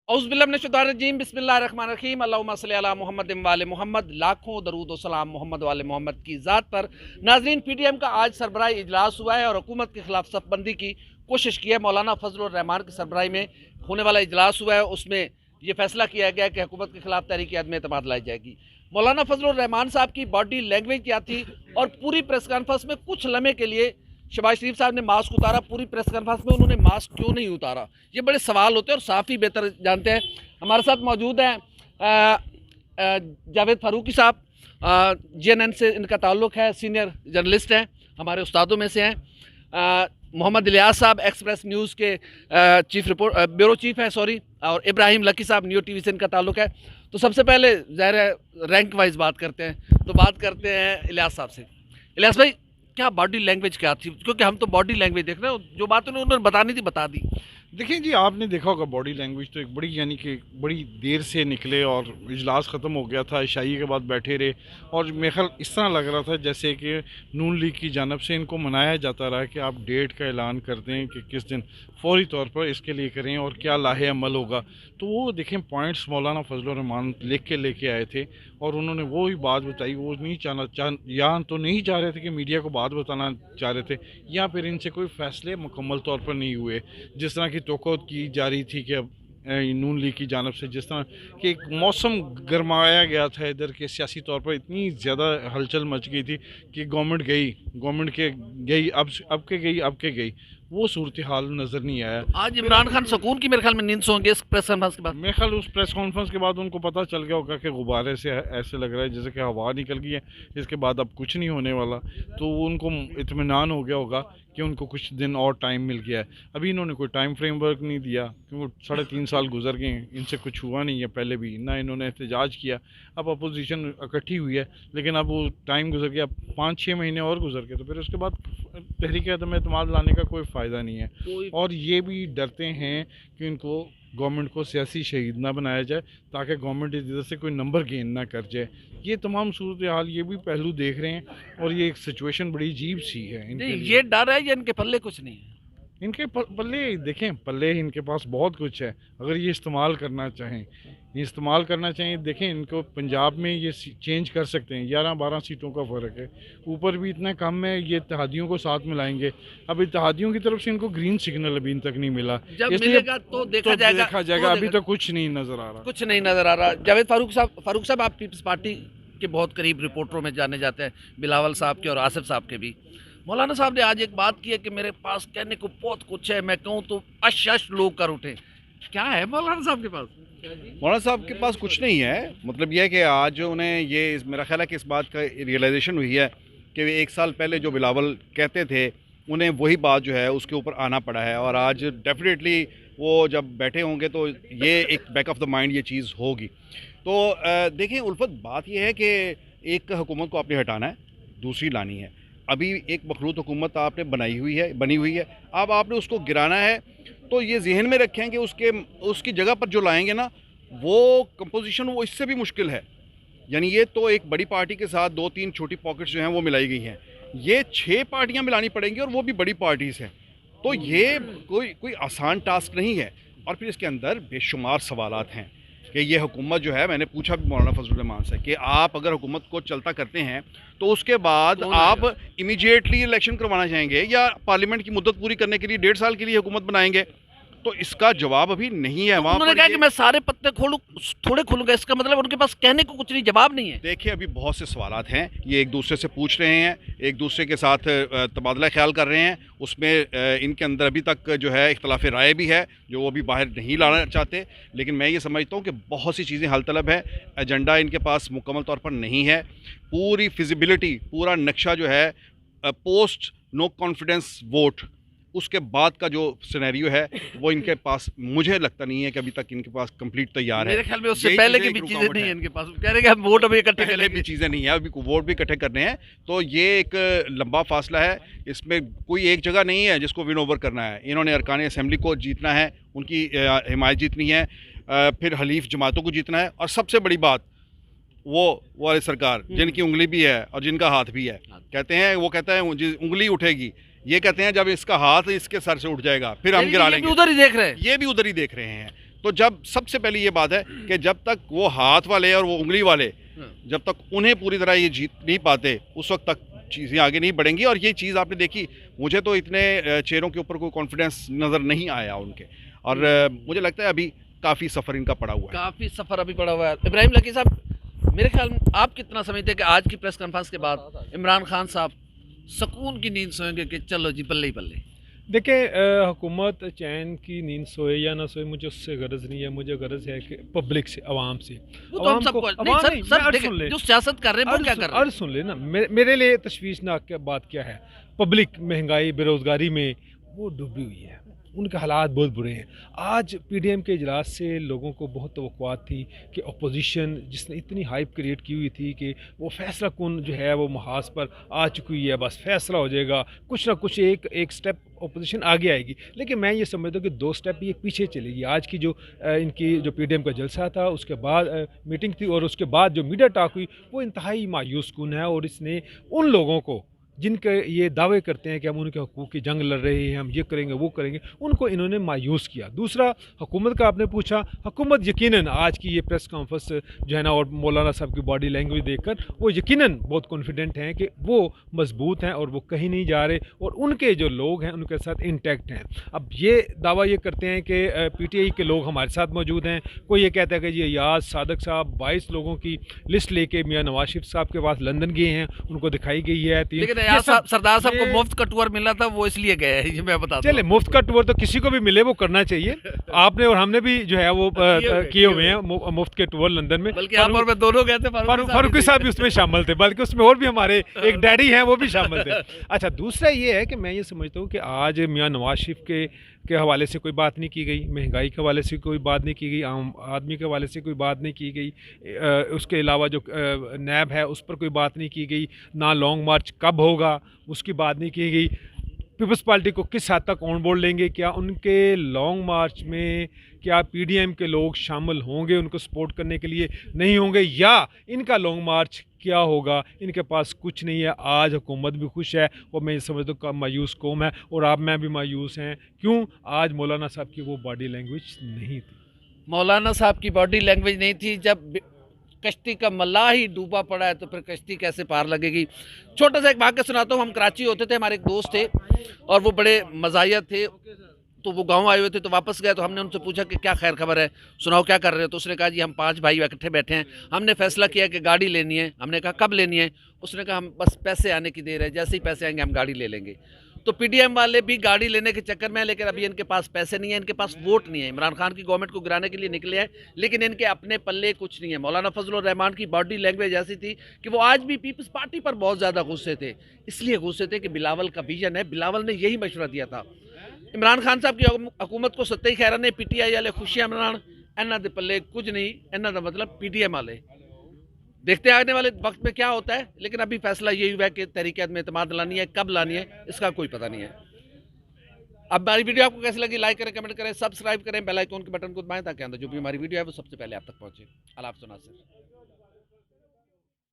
औज़ुबिल्लाहिमिनश्शैतानिर्रजीम बिस्मिल्लाहिर्रहमानिर्रहीम अल्लाहुम्मा सल्लि अला मुहम्मदिन व आले मुहम्मद। लाखों दरूद व सलाम मोहम्मद वाले मोहम्मद की ज़ात पर। नाज़रीन, पीटीएम का आज सरबराही इजलास हुआ है और हुकूमत के खिलाफ सफ़बंदी की कोशिश की है। मौलाना फजलुर रहमान की सरबराही में होने वाला इजलास हुआ है, उसमें ये फैसला किया गया कि हुकूमत के खिलाफ तहरीक अदम एतमाद लाई जाएगी। मौलाना फजलुर रहमान साहब की बॉडी लैंग्वेज क्या थी और पूरी प्रेस कॉन्फ्रेंस में कुछ लम्हे के लिए शहबाज शरीफ साहब ने मास्क उतारा, पूरी प्रेस कॉन्फ्रेंस में उन्होंने मास्क क्यों नहीं उतारा, ये बड़े सवाल होते हैं और साफ़ ही बेहतर जानते हैं। हमारे साथ मौजूद हैं जावेद फारूकी साहब, JNN से इनका ताल्लुक़ है, सीनियर जर्नलिस्ट हैं, हमारे उस्तादों में से हैं। मोहम्मद इलियास साहब एक्सप्रेस न्यूज़ के ब्यूरो चीफ हैं, और इब्राहिम लकी साहब न्यू TV से इनका ताल्लुक़ है। तो सबसे पहले ज़ाहिर रैंक वाइज बात करते हैं, तो बात करते हैं इलियास साहब से। इलियास भाई, क्या बॉडी लैंग्वेज क्या थी, क्योंकि हम तो बॉडी लैंग्वेज देख रहे हैं, जो बात उन्होंने बतानी थी बता दी। देखिए जी, आपने देखा होगा बॉडी लैंग्वेज तो एक बड़ी यानी कि बड़ी देर से निकले और इजलास ख़त्म हो गया था, इशाई के बाद बैठे रहे और मेरे ख्याल इस तरह लग रहा था जैसे कि नून लीग की जानब से इनको मनाया जाता रहा कि आप डेट का ऐलान कर दें कि किस दिन फौरी तौर पर इसके लिए करें और क्या लाहे अमल होगा। तो वो देखें पॉइंट्स मौलाना फजलुर रहमान लिख के लेके आए थे और उन्होंने वो ही बात बताई। वो नहीं यहाँ तो नहीं चाह रहे थे कि मीडिया को बात बताना चाह रहे थे, या फिर इनसे कोई फ़ैसले मुकम्मल तौर पर नहीं हुए। जिस तरह की तोक़ुत की जा रही थी कि अब नून लीग की जानब से जिस तरह कि एक मौसम गरमाया गया था इधर के सियासी तौर पर, इतनी ज़्यादा हलचल मच गई थी कि गवर्नमेंट के गई अब के गई, वो सूरत हाल नज़र नहीं आया। आज इमरान खान सुकून की मेरे ख्याल में नींद सोएंगे इस प्रेस कॉन्फ्रेंस के बाद। मेरे ख्याल उस प्रेस कॉन्फ्रेंस के बाद उनको पता चल गया होगा कि गुब्बारे से ऐसे लग रहा है जैसे कि हवा निकल गई है, इसके बाद अब कुछ नहीं होने वाला। तो उनको इत्मीनान हो गया होगा कि उनको कुछ दिन और टाइम मिल गया है। अभी इन्होंने कोई टाइम फ्रेमवर्क नहीं दिया क्योंकि 3.5 साल गुजर गए हैं, इनसे कुछ हुआ नहीं है पहले भी, ना इन्होंने एहतजाज किया। अब अपोजिशन इकट्ठी हुई है, लेकिन अब वो टाइम गुजर गया, 5-6 महीने और गुजर गए, तो फिर उसके बाद तहरीक अदम एतमाद लाने का कोई फ़ायदा नहीं है। और ये भी डरते हैं कि इनको गवर्नमेंट को सियासी शहीद ना बनाया जाए ताकि गवर्नमेंट इधर से कोई नंबर गेन ना कर जाए। ये तमाम सूरत हाल ये भी पहलू देख रहे हैं और ये एक सिचुएशन बड़ी अजीब सी है इनके लिए। ये डर है या इनके पल्ले कुछ नहीं है? इनके पल्ले देखें, पल्ले इनके पास बहुत कुछ है, अगर ये इस्तेमाल करना चाहें देखें इनको पंजाब में ये चेंज कर सकते हैं। 11-12 सीटों का फ़र्क है, ऊपर भी इतना कम है, ये इत्तेहादियों को साथ मिलाएंगे। अब इत्तेहादियों की तरफ से इनको ग्रीन सिग्नल अभी तक नहीं मिला, जब मिलेगा तो देखा जाएगा। अभी तो कुछ नहीं नज़र आ रहा। जावेद फारूक साहब, आप पीपल्स पार्टी के बहुत करीब रिपोर्टरों में जाने जाते हैं, बिलावल साहब के और आसिफ साहब के भी। मौलाना साहब ने आज एक बात की है कि मेरे पास कहने को बहुत कुछ है, मैं कहूँ तो अश लोग कर उठे। क्या है मौलाना साहब के पास? मौलाना साहब के पास कुछ नहीं है। मतलब यह है कि आज उन्हें ये मेरा ख्याल है कि इस बात का रियलाइजेशन हुई है कि 1 साल पहले जो बिलावल कहते थे उन्हें वही बात जो है उसके ऊपर आना पड़ा है, और आज डेफिनेटली वो जब बैठे होंगे तो ये एक बैक ऑफ द माइंड ये चीज़ होगी। तो देखें उल्फत, बात यह है कि एक हुकूमत को आपने हटाना है, दूसरी लानी है। अभी एक मखलूत हुकूमत आपने बनी हुई है, अब आपने उसको गिराना है। तो ये जहन में रखें कि उसकी जगह पर जो लाएंगे ना, वो कंपोजिशन वो इससे भी मुश्किल है। यानी ये तो एक बड़ी पार्टी के साथ 2-3 छोटी पॉकेट्स जो हैं वो मिलाई गई हैं, ये 6 पार्टियां मिलानी पड़ेंगी और वो भी बड़ी पार्टीज़ हैं। तो ये कोई आसान टास्क नहीं है। और फिर इसके अंदर बेशुमार सवालात हैं कि ये हुकूमत जो है, मैंने पूछा भी मौलाना फजलुर रहमान से कि आप अगर हुकूमत को चलता करते हैं तो उसके बाद आप इमीडिएटली इलेक्शन करवाना चाहेंगे या पार्लियामेंट की मुद्दत पूरी करने के लिए 1.5 साल के लिए हुकूमत बनाएंगे? तो इसका जवाब अभी नहीं है। वहाँ उन्होंने कहा कि मैं सारे पत्ते थोड़े खोलूंगा, इसका मतलब उनके पास कहने को कुछ नहीं, जवाब नहीं है। देखिए, अभी बहुत से सवालात हैं, ये एक दूसरे से पूछ रहे हैं, एक दूसरे के साथ तबादला ख्याल कर रहे हैं, उसमें इनके अंदर अभी तक जो है इख्तलाफ राय भी है जो वो भी बाहर नहीं लाना चाहते। लेकिन मैं ये समझता हूँ कि बहुत सी चीज़ें हल तलब है, एजेंडा इनके पास मुकम्मल तौर पर नहीं है, पूरी फिजिबिलिटी, पूरा नक्शा जो है पोस्ट नो कॉन्फिडेंस वोट उसके बाद का जो सिनेरियो है वो इनके पास, मुझे लगता नहीं है कि अभी तक इनके पास कंप्लीट तैयार है। मेरे ख्याल में उससे पहले की भी चीज़ें नहीं है इनके पास, कह रहे हैं कि हम वोट अभी इकट्ठे पहले भी चीज़ें नहीं है, अभी वोट भी इकट्ठे करने हैं। तो ये एक लंबा फासला है, इसमें कोई एक जगह नहीं है जिसको विन ओवर करना है। इन्होंने अरकान असेंबली को जीतना है, उनकी हिमायत जीतनी है, फिर हलीफ जमातों को जीतना है, और सबसे बड़ी बात वो वाली सरकार जिनकी उंगली भी है और जिनका हाथ भी है। कहते हैं, वो कहता है उंगली उठेगी, ये कहते हैं जब इसका हाथ इसके सर से उठ जाएगा फिर हम गिरा लेंगे। उधर ही देख रहे हैं, ये भी उधर ही देख रहे हैं। तो जब सबसे पहली ये बात है कि जब तक वो हाथ वाले और वो उंगली वाले जब तक उन्हें पूरी तरह ये जीत नहीं पाते उस वक्त तक चीज़ें आगे नहीं बढ़ेंगी। और ये चीज़ आपने देखी, मुझे तो इतने चेहरों के ऊपर कोई कॉन्फिडेंस नज़र नहीं आया उनके, और मुझे लगता है अभी काफ़ी सफ़र इनका पड़ा हुआ है। काफ़ी सफ़र अभी पड़ा हुआ है। इब्राहिम लकी साहब, मेरे ख्याल में आप कितना समझते हैं कि आज की प्रेस कॉन्फ्रेंस के बाद इमरान खान साहब सुकून की नींद सोएंगे कि चलो जी बल्ले ही बल्ले? देखिए, हुकूमत चैन की नींद सोए या ना सोए, मुझे उससे गरज नहीं है। मुझे गरज है कि पब्लिक से, आवाम से। वो तो हम सबको नहीं, सर, सर देखिए, जो सियासत कर रहे हैं वो क्या कर रहे हैं? अर्ज सुन ले ना, मेरे लिए तशवीशनाक क्या बात क्या है, पब्लिक महंगाई बेरोज़गारी में वो डूबी हुई है, उनके हालात बहुत बुरे हैं। आज पीडीएम के इजलास से लोगों को बहुत तवक्कुआत थी कि अपोजिशन जिसने इतनी हाइप क्रिएट की हुई थी कि वो फैसला कौन जो है वो महाज पर आ चुकी हुई है, बस फैसला हो जाएगा, कुछ ना कुछ एक स्टेप अपोजिशन आगे आएगी। लेकिन मैं ये समझता हूँ कि 2 स्टेप ये पीछे चलेगी। आज की जो इनकी जो पीडीएम का जलसा था, उसके बाद मीटिंग थी, और उसके बाद जो मीडिया टॉक हुई, वो इंतहाई मायूस कुन है। और इसने उन लोगों को जिनके ये दावे करते हैं कि हम उनके हकूक़ की जंग लड़ रहे हैं, हम ये करेंगे वो करेंगे, उनको इन्होंने मायूस किया। दूसरा, हुकूमत का आपने पूछा, हुकूमत यकीनन आज की ये प्रेस कॉन्फ्रेंस जो है ना, और मौलाना साहब की बॉडी लैंग्वेज देखकर वो यकीनन बहुत कॉन्फिडेंट हैं कि वो मजबूत हैं और वो कहीं नहीं जा रहे, और उनके जो लोग हैं उनके साथ इंटैक्ट हैं। अब ये दावा ये करते हैं कि पीटीआई के लोग हमारे साथ मौजूद हैं। कोई ये कहता है कि ये याद सादक साहब 22 लोगों की लिस्ट लेके मियाँ नवाज शरीफ साहब के पास लंदन गए हैं, उनको दिखाई गई है। लेकिन सरदार साहब को मुफ्त का टूर मिला था, वो इसलिए गए हैं, ये मैं बताता हूं। चले, मुफ्त का टूर तो किसी को भी मिले वो करना चाहिए। आपने और हमने भी जो है वो किए हुए हैं मुफ्त के टूर लंदन में, बल्कि आप और मैं दोनों गए थे। फारूकी साहब भी उसमें शामिल थे, बल्कि उसमें और भी हमारे एक डैडी हैं वो भी शामिल थे। अच्छा, दूसरा ये है कि मैं ये समझता हूँ कि आज मियाँ नवाज शरीफ के हवाले से कोई बात नहीं की गई, महंगाई के हवाले से कोई बात नहीं की गई, आम आदमी के हवाले से कोई बात नहीं की गई, उसके अलावा जो नैब है उस पर कोई बात नहीं की गई, ना लॉन्ग मार्च कब होगा उसकी बात नहीं की गई। पीपल्स पार्टी को किस हद तक ऑन बोर्ड लेंगे, क्या उनके लॉन्ग मार्च में क्या पीडीएम के लोग शामिल होंगे उनको सपोर्ट करने के लिए, नहीं होंगे, या इनका लॉन्ग मार्च क्या होगा? इनके पास कुछ नहीं है। आज हुकूमत भी खुश है और मैं ये समझता हूँ मायूस कौम है, और आप मैं भी मायूस हैं। क्यों? आज मौलाना साहब की वो बॉडी लैंग्वेज नहीं थी। मौलाना साहब की बॉडी लैंग्वेज नहीं थी। जब कश्ती का मल्लाह ही डूबा पड़ा है तो फिर कश्ती कैसे पार लगेगी? छोटा सा एक वाक़या सुनाता हूँ। हम कराची होते थे, हमारे एक दोस्त थे और वो बड़े मज़ाहिया थे, तो वो गांव आए हुए थे, तो वापस गए तो हमने उनसे पूछा कि क्या खैर खबर है, सुनाओ क्या कर रहे हो? तो उसने कहा जी हम 5 भाई इकट्ठे बैठे हैं, हमने फैसला किया कि गाड़ी लेनी है। हमने कहा कब लेनी है? उसने कहा हम बस पैसे आने की देर है, जैसे ही पैसे आएंगे हम गाड़ी ले लेंगे। तो पीडीएम वाले भी गाड़ी लेने के चक्कर में है, लेकिन अभी इनके पास पैसे नहीं है, इनके पास वोट नहीं है। इमरान खान की गवर्नमेंट को गिराने के लिए निकले हैं, लेकिन इनके अपने पल्ले कुछ नहीं है। मौलाना फजलुर रहमान की बॉडी लैंग्वेज ऐसी थी कि वो आज भी पीपल्स पार्टी पर बहुत ज़्यादा गुस्से थे। इसलिए गुस्से थे कि बिलावल का विजन है, बिलावल ने यही मशवरा दिया था। इमरान खान साहब की हुकूमत को सत्ते खैरा ने पीटीआई वाले खुशियां मनान, इन्हों के पल्ले कुछ नहीं, इन्हों का मतलब पीडीएम वाले। देखते आने वाले वक्त में क्या होता है, लेकिन अभी फैसला यही हुआ है कि तहरीक में एतमाद लानी है, कब लानी है इसका कोई पता नहीं है। अब हमारी वीडियो आपको कैसी लगी? लाइक करें, कमेंट करें, सब्सक्राइब करें, बेल आइकन के बटन को दबाएं ताकि जो भी हमारी वीडियो है वो सबसे पहले आप तक पहुंचे। अल्लाह हाफ़िज़।